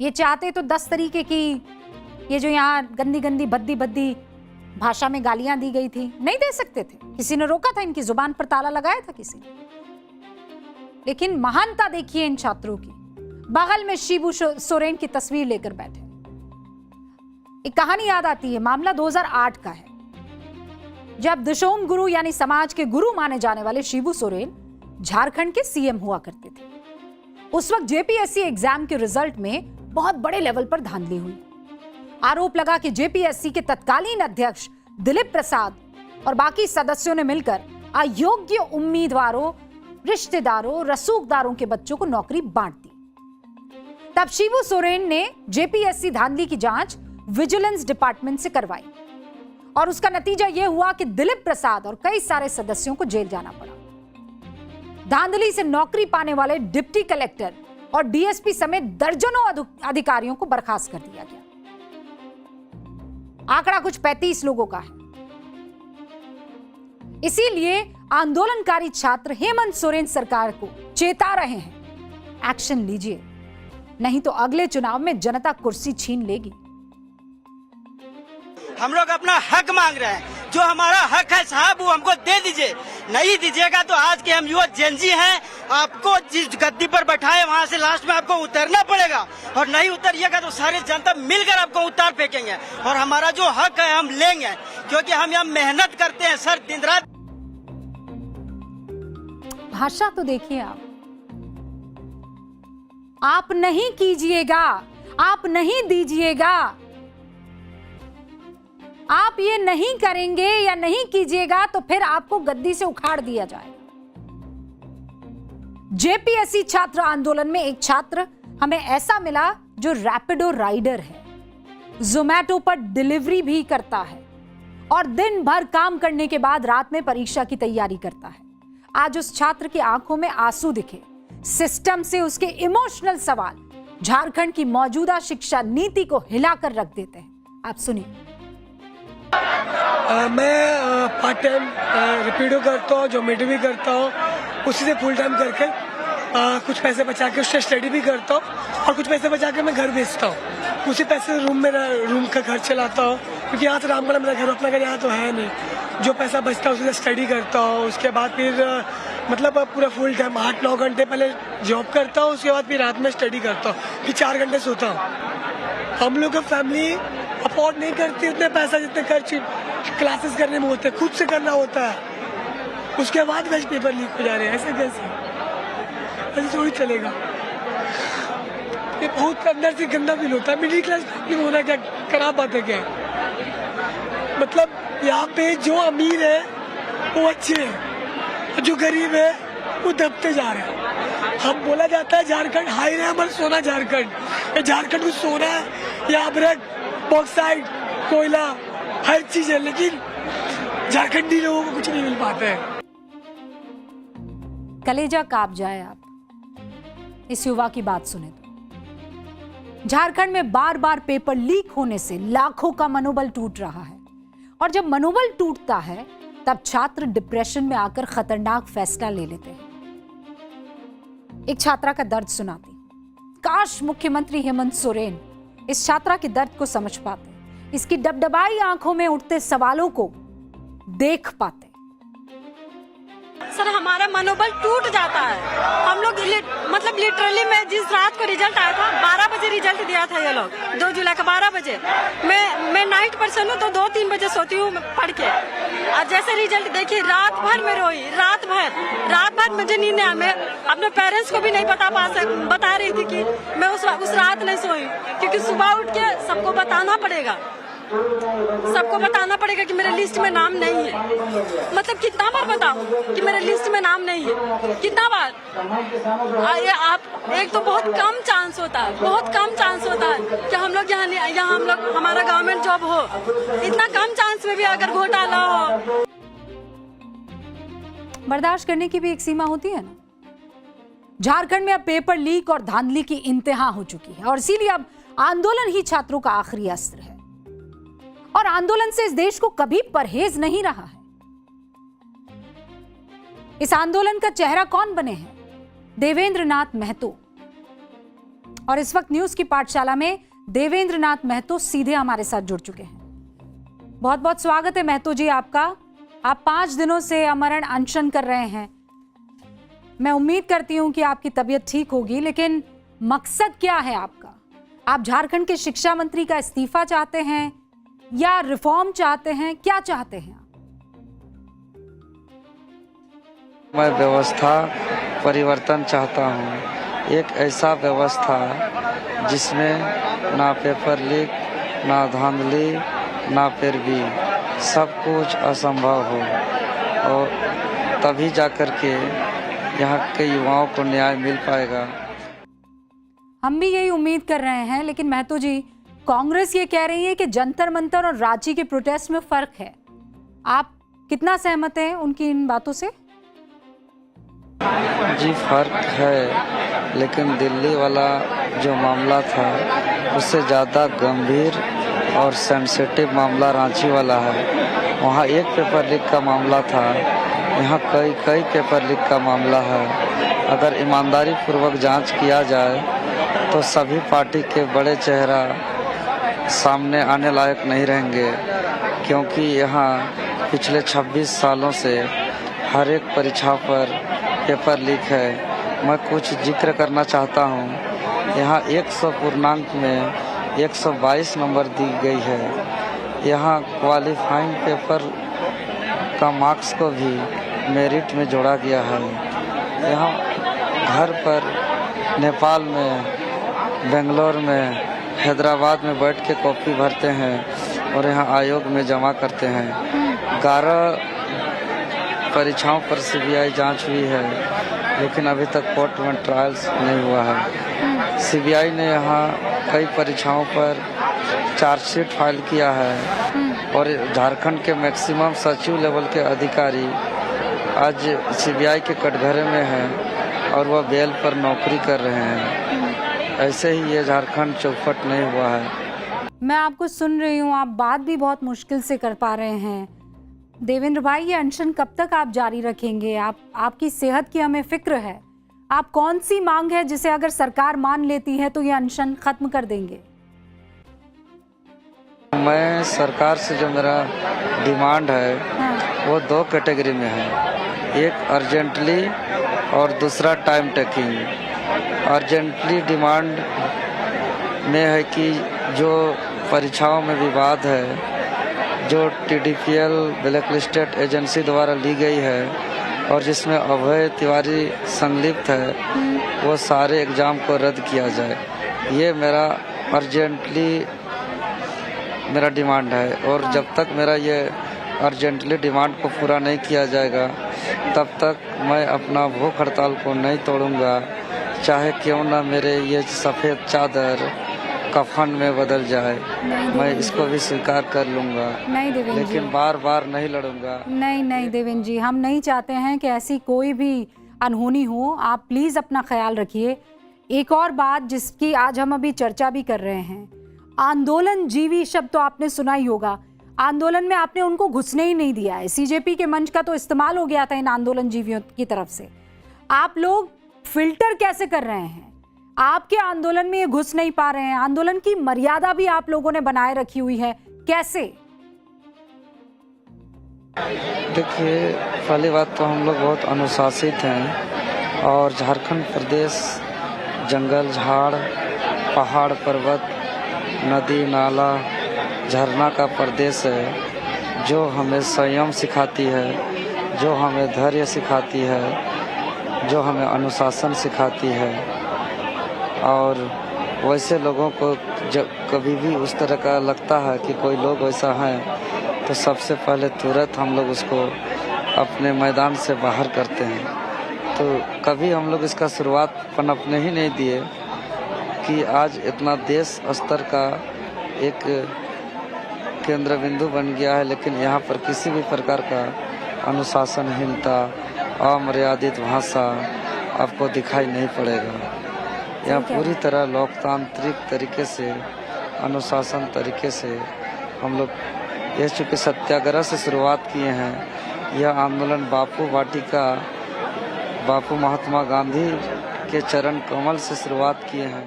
ये चाहते तो 10 तरीके की, ये जो यहाँ गंदी गंदी भद्दी भद्दी भाषा में गालियां दी गई थी, नहीं दे सकते थे। किसी ने रोका था? इनकी जुबान पर ताला लगाया था किसी ने? लेकिन महानता देखिए इन छात्रों की। बगल में शिबू सोरेन की तस्वीर लेकर बैठे। एक कहानी याद आती है, मामला 2008 का है, जब दिशोम गुरु यानी समाज के गुरु माने जाने वाले शिबू सोरेन झारखंड के सीएम हुआ करते थे। उस वक्त जेपीएससी एग्जाम के रिजल्ट में बहुत बड़े लेवल पर धांधली हुई। आरोप लगा कि जेपीएससी के तत्कालीन अध्यक्ष दिलीप प्रसाद और बाकी सदस्यों ने मिलकर अयोग्य उम्मीदवारों, रिश्तेदारों, रसूखदारों के बच्चों को नौकरी बांट दी। तब शिबू सोरेन ने जेपीएससी धांधली की जांच विजिलेंस डिपार्टमेंट से करवाई और उसका नतीजा यह हुआ कि दिलीप प्रसाद और कई सारे सदस्यों को जेल जाना पड़ा। धांधली से नौकरी पाने वाले डिप्टी कलेक्टर और डीएसपी समेत दर्जनों अधिकारियों को बर्खास्त कर दिया गया। आंकड़ा कुछ 35 लोगों का है। इसीलिए आंदोलनकारी छात्र हेमंत सोरेन सरकार को चेता रहे हैं, एक्शन लीजिए, नहीं तो अगले चुनाव में जनता कुर्सी छीन लेगी। हम लोग अपना हक मांग रहे हैं, जो हमारा हक है साहब वो हमको दे दीजिए। नहीं दीजिएगा तो आज के हम युवा जेनजी हैं, आपको जिस गद्दी पर बैठाए वहाँ से लास्ट में आपको उतरना पड़ेगा, और नहीं उतरिएगा तो सारी जनता मिलकर आपको उतार फेंकेंगे। और हमारा जो हक है हम लेंगे, क्योंकि हम यहाँ मेहनत करते हैं सर, दिन रात। भाषा तो देखिए आप नहीं कीजिएगा, आप नहीं दीजिएगा, आप ये नहीं करेंगे या नहीं कीजिएगा तो फिर आपको गद्दी से उखाड़ दिया जाएगा। जेपीएससी छात्र आंदोलन में एक छात्र हमें ऐसा मिला जो रैपिडो राइडर है, जोमैटो पर डिलीवरी भी करता है और दिन भर काम करने के बाद रात में परीक्षा की तैयारी करता है। आज उस छात्र की आंखों में आंसू दिखे, सिस्टम से उसके इमोशनल सवाल झारखंड की मौजूदा शिक्षा नीति को हिलाकर रख देते हैं। आप सुनिए। मैं पार्ट टाइम रैपिडो करता हूँ, जोमेटो भी करता हूँ, उसी से फुल टाइम करके कुछ पैसे बचा के उससे स्टडी भी करता हूँ और कुछ पैसे बचा के मैं घर बेचता हूँ। उसी पैसे रूम का घर चलाता हूँ, क्योंकि यहाँ से रामगढ़ मेरा घर, अपना घर यहाँ तो है नहीं। जो पैसा बचता है उसी से स्टडी करता हूँ। उसके बाद फिर मतलब पूरा फुल टाइम 8-9 घंटे पहले जॉब करता हूँ, उसके बाद फिर रात में स्टडी करता हूँ, फिर 4 घंटे सोता हूँ। हम लोग का फैमिली अफोर्ड नहीं करती इतने पैसा जितने खर्च क्लासेस करने में होते हैं, खुद से करना होता है। उसके बाद वेज पेपर लीक हो जा रहे हैं, ऐसे कैसे? ऐसे थोड़ी चलेगा। ये बहुत अंदर से गंदा फील होता है। मिडिल क्लास फैमिली होना क्या खराब बात है क्या? मतलब यहाँ पे जो अमीर है वो अच्छे हैं, जो गरीब है वो दबते जा रहे हैं। हम बोला जाता है झारखंड हाई है, हमारा सोना झारखंड। झारखंड में सोना है, यहाँ पर बॉक्साइड, कोयला, हर चीज है, लेकिन झारखंडी लोगों को कुछ नहीं मिल पाता है। कलेजा कांप जाए आप इस युवा की बात सुने तो। झारखंड में बार बार पेपर लीक होने से लाखों का मनोबल टूट रहा है, और जब मनोबल टूटता है तब छात्र डिप्रेशन में आकर खतरनाक फैसला ले लेते हैं। एक छात्रा का दर्द सुनाती। काश मुख्यमंत्री हेमंत सोरेन इस छात्रा के दर्द को समझ पाते, इसकी डबडबाई आंखों में उठते सवालों को देख पाते। सर हमारा मनोबल टूट जाता है। हम लोग मतलब लिटरली मैं जिस रात को रिजल्ट आया था, 12 बजे रिजल्ट दिया था ये लोग, 2 जुलाई का 12 बजे। मैं नाइट पर्सन हूँ तो 2-3 बजे सोती हूँ पढ़ के, और जैसे रिजल्ट देखी रात भर में रोई, रात भर मुझे नींद आया। मैं अपने पेरेंट्स को भी नहीं बता रही थी कि मैं उस रात नहीं सोई, क्योंकि सुबह उठ के सबको बताना पड़ेगा कि मेरे लिस्ट में नाम नहीं है। मतलब कितना बार बताऊं कि मेरे लिस्ट में नाम नहीं है, कितना बार? आप एक तो बहुत कम चांस होता है कि हम लोग यहाँ हम लोग हमारा गवर्नमेंट जॉब हो। इतना कम चांस में भी अगर घोटाला हो। बर्दाश्त करने की भी एक सीमा होती है ना। झारखंड में अब पेपर लीक और धांधली की इंतहा हो चुकी है, और इसीलिए अब आंदोलन ही छात्रों का आखिरी अस्त्र है, और आंदोलन से इस देश को कभी परहेज नहीं रहा है। इस आंदोलन का चेहरा कौन बने हैं? देवेंद्र नाथ महतो। और इस वक्त न्यूज की पाठशाला में देवेंद्र नाथ महतो सीधे हमारे साथ जुड़ चुके हैं। बहुत बहुत स्वागत है महतो जी आपका। आप 5 दिनों से अमरण अनशन कर रहे हैं। मैं उम्मीद करती हूं कि आपकी तबीयत ठीक होगी, लेकिन मकसद क्या है आपका? आप झारखंड के शिक्षा मंत्री का इस्तीफा चाहते हैं या रिफॉर्म चाहते हैं? क्या चाहते हैं आप? मैं व्यवस्था परिवर्तन चाहता हूँ। एक ऐसा व्यवस्था जिसमें ना पेपर लीक, ना धांधली, ना पैरवी, सब कुछ असंभव हो, और तभी जाकर के यहाँ के युवाओं को न्याय मिल पाएगा। हम भी यही उम्मीद कर रहे हैं, लेकिन महतो जी, कांग्रेस ये कह रही है कि जंतर मंतर और रांची के प्रोटेस्ट में फर्क है। आप कितना सहमत हैं उनकी इन बातों से? जी फर्क है, लेकिन दिल्ली वाला जो मामला था उससे ज़्यादा गंभीर और सेंसिटिव मामला रांची वाला है। वहाँ एक पेपर लीक का मामला था, यहाँ कई पेपर लीक का मामला है। अगर ईमानदारी पूर्वक जांच किया जाए तो सभी पार्टी के बड़े चेहरा सामने आने लायक नहीं रहेंगे, क्योंकि यहाँ पिछले 26 सालों से हर एक परीक्षा पर पेपर लीक है। मैं कुछ जिक्र करना चाहता हूँ। यहाँ 100 पूर्णांक में 122 नंबर दी गई है। यहाँ क्वालिफाइंग पेपर का मार्क्स को भी मेरिट में जोड़ा गया है। यहाँ घर पर नेपाल में, बेंगलोर में, हैदराबाद में बैठ के कॉपी भरते हैं और यहाँ आयोग में जमा करते हैं। 11 परीक्षाओं पर सीबीआई जांच हुई है, लेकिन अभी तक कोर्ट में ट्रायल्स नहीं हुआ है। सीबीआई ने यहाँ कई परीक्षाओं पर चार्जशीट फाइल किया है और झारखंड के मैक्सिमम सचिव लेवल के अधिकारी आज सीबीआई के कटघरे में हैं और वह बेल पर नौकरी कर रहे हैं। ऐसे ही ये झारखंड चौपट नहीं हुआ है। मैं आपको सुन रही हूँ, आप बात भी बहुत मुश्किल से कर पा रहे हैं। देवेंद्र भाई, ये अनशन कब तक आप जारी रखेंगे? आपकी सेहत की हमें फिक्र है। आप कौन सी मांग है जिसे अगर सरकार मान लेती है तो ये अनशन खत्म कर देंगे? मैं सरकार से जो मेरा डिमांड है वो 2 कैटेगरी में है। एक अर्जेंटली और दूसरा टाइम टेकिंग। अर्जेंटली डिमांड में है कि जो परीक्षाओं में विवाद है, जो TDPL ब्लैक लिस्टेड एजेंसी द्वारा ली गई है और जिसमें अभय तिवारी संलिप्त है, वो सारे एग्जाम को रद्द किया जाए। ये मेरा अर्जेंटली मेरा डिमांड है, और जब तक मेरा ये अर्जेंटली डिमांड को पूरा नहीं किया जाएगा तब तक मैं अपना भूख हड़ताल को नहीं तोड़ूंगा, चाहे क्यों ना मेरे ये सफ़ेद चादर कफन में बदल जाए। मैं इसको भी स्वीकार कर लूंगा, नहीं देवेंद्र जी, लेकिन बार बार नहीं लड़ूंगा। नहीं देवेंद्र जी, हम नहीं चाहते हैं कि ऐसी कोई भी अनहोनी हो। आप प्लीज़ अपना ख्याल रखिए। एक और बात जिसकी आज हम अभी चर्चा भी कर रहे हैं, आंदोलन जीवी शब्द तो आपने सुना ही होगा। आंदोलन में आपने उनको घुसने ही नहीं दिया है। सीजेपी के मंच का तो इस्तेमाल हो गया था इन आंदोलन जीवियों की तरफ से। आप लोग फिल्टर कैसे कर रहे हैं? आपके आंदोलन में ये घुस नहीं पा रहे हैं। आंदोलन की मर्यादा भी आप लोगों ने बनाए रखी हुई है, कैसे? देखिए, पहली बात तो हम लोग बहुत अनुशासित हैं और झारखंड प्रदेश जंगल, झाड़, पहाड़, पर्वत, नदी, नाला, झरना का प्रदेश है, जो हमें संयम सिखाती है, जो हमें धैर्य सिखाती है, जो हमें अनुशासन सिखाती है। और वैसे लोगों को जब कभी भी उस तरह का लगता है कि कोई लोग वैसा है, तो सबसे पहले तुरंत हम लोग उसको अपने मैदान से बाहर करते हैं। तो कभी हम लोग इसका शुरुआत पनपने ही नहीं दिए कि आज इतना देश स्तर का एक केंद्र बिंदु बन गया है, लेकिन यहाँ पर किसी भी प्रकार का अनुशासनहीनता, अमर्यादित भाषा आपको दिखाई नहीं पड़ेगा। यहाँ पूरी तरह लोकतांत्रिक तरीके से, अनुशासन तरीके से हम लोग ये चूँकि सत्याग्रह से शुरुआत किए हैं। यह आंदोलन बापू वाटिका, बापू महात्मा गांधी के चरण कमल से शुरुआत किए हैं।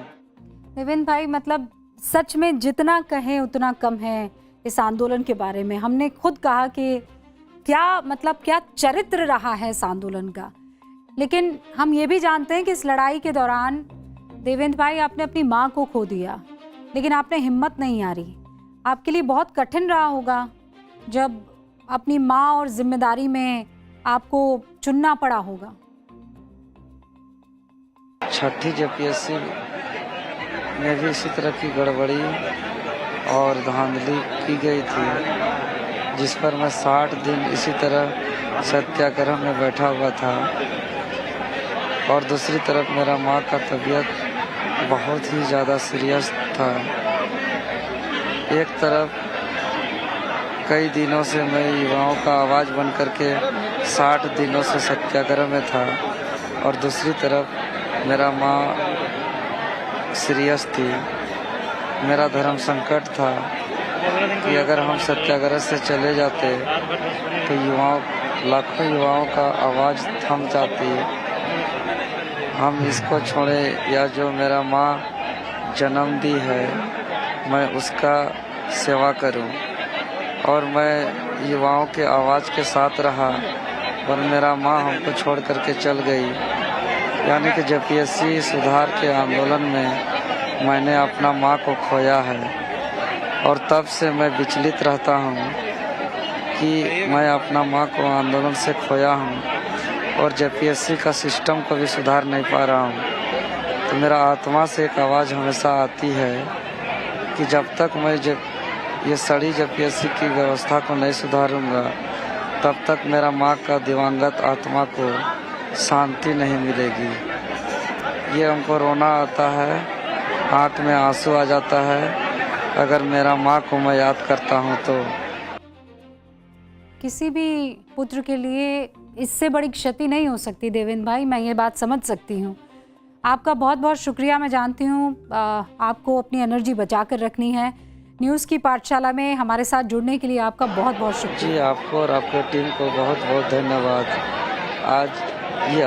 देवेंद्र भाई, मतलब सच में जितना कहें उतना कम है इस आंदोलन के बारे में। हमने खुद कहा कि क्या चरित्र रहा है इस आंदोलन का, लेकिन हम ये भी जानते हैं कि इस लड़ाई के दौरान देवेंद्र भाई आपने अपनी माँ को खो दिया, लेकिन आपने हिम्मत नहीं हारी। आपके लिए बहुत कठिन रहा होगा जब अपनी माँ और जिम्मेदारी में आपको चुनना पड़ा होगा। छठी जेपीएससी में भी इसी तरह की गड़बड़ी और धांधली की गई थी, जिस पर मैं 60 दिन इसी तरह सत्याग्रह में बैठा हुआ था। और दूसरी तरफ मेरा माँ का तबीयत बहुत ही ज़्यादा सीरियस था। एक तरफ कई दिनों से मैं युवाओं का आवाज़ बन करके 60 दिनों से सत्याग्रह में था, और दूसरी तरफ मेरा माँ सीरियस थी। मेरा धर्म संकट था कि अगर हम सत्याग्रह से चले जाते तो लाखों युवाओं का आवाज़ थम जाती। हम इसको छोड़े या जो मेरा माँ जन्म दी है मैं उसका सेवा करूं, और मैं युवाओं के आवाज़ के साथ रहा, पर मेरा माँ हमको छोड़ करके चल गई। यानी कि जेपीएससी सुधार के आंदोलन में मैंने अपना माँ को खोया है, और तब से मैं विचलित रहता हूँ कि मैं अपना माँ को आंदोलन से खोया हूँ और जेपीएससी का सिस्टम को भी सुधार नहीं पा रहा हूँ। तो मेरा आत्मा से एक आवाज़ हमेशा आती है कि जब तक मैं ये सड़ी जेपीएससी की व्यवस्था को नहीं सुधारूंगा, तब तक मेरा माँ का दिवंगत आत्मा को शांति नहीं मिलेगी। ये हमको रोना आता है, आँख में आंसू आ जाता है अगर मेरा माँ को मैं याद करता हूँ तो। किसी भी पुत्र के लिए इससे बड़ी क्षति नहीं हो सकती देवेंद्र भाई, मैं ये बात समझ सकती हूँ। आपका बहुत बहुत शुक्रिया। मैं जानती हूँ आपको अपनी एनर्जी बचा कर रखनी है। न्यूज़ की पाठशाला में हमारे साथ जुड़ने के लिए आपका बहुत बहुत शुक्रिया। जी, आपको और आपके टीम को बहुत बहुत धन्यवाद। आज ये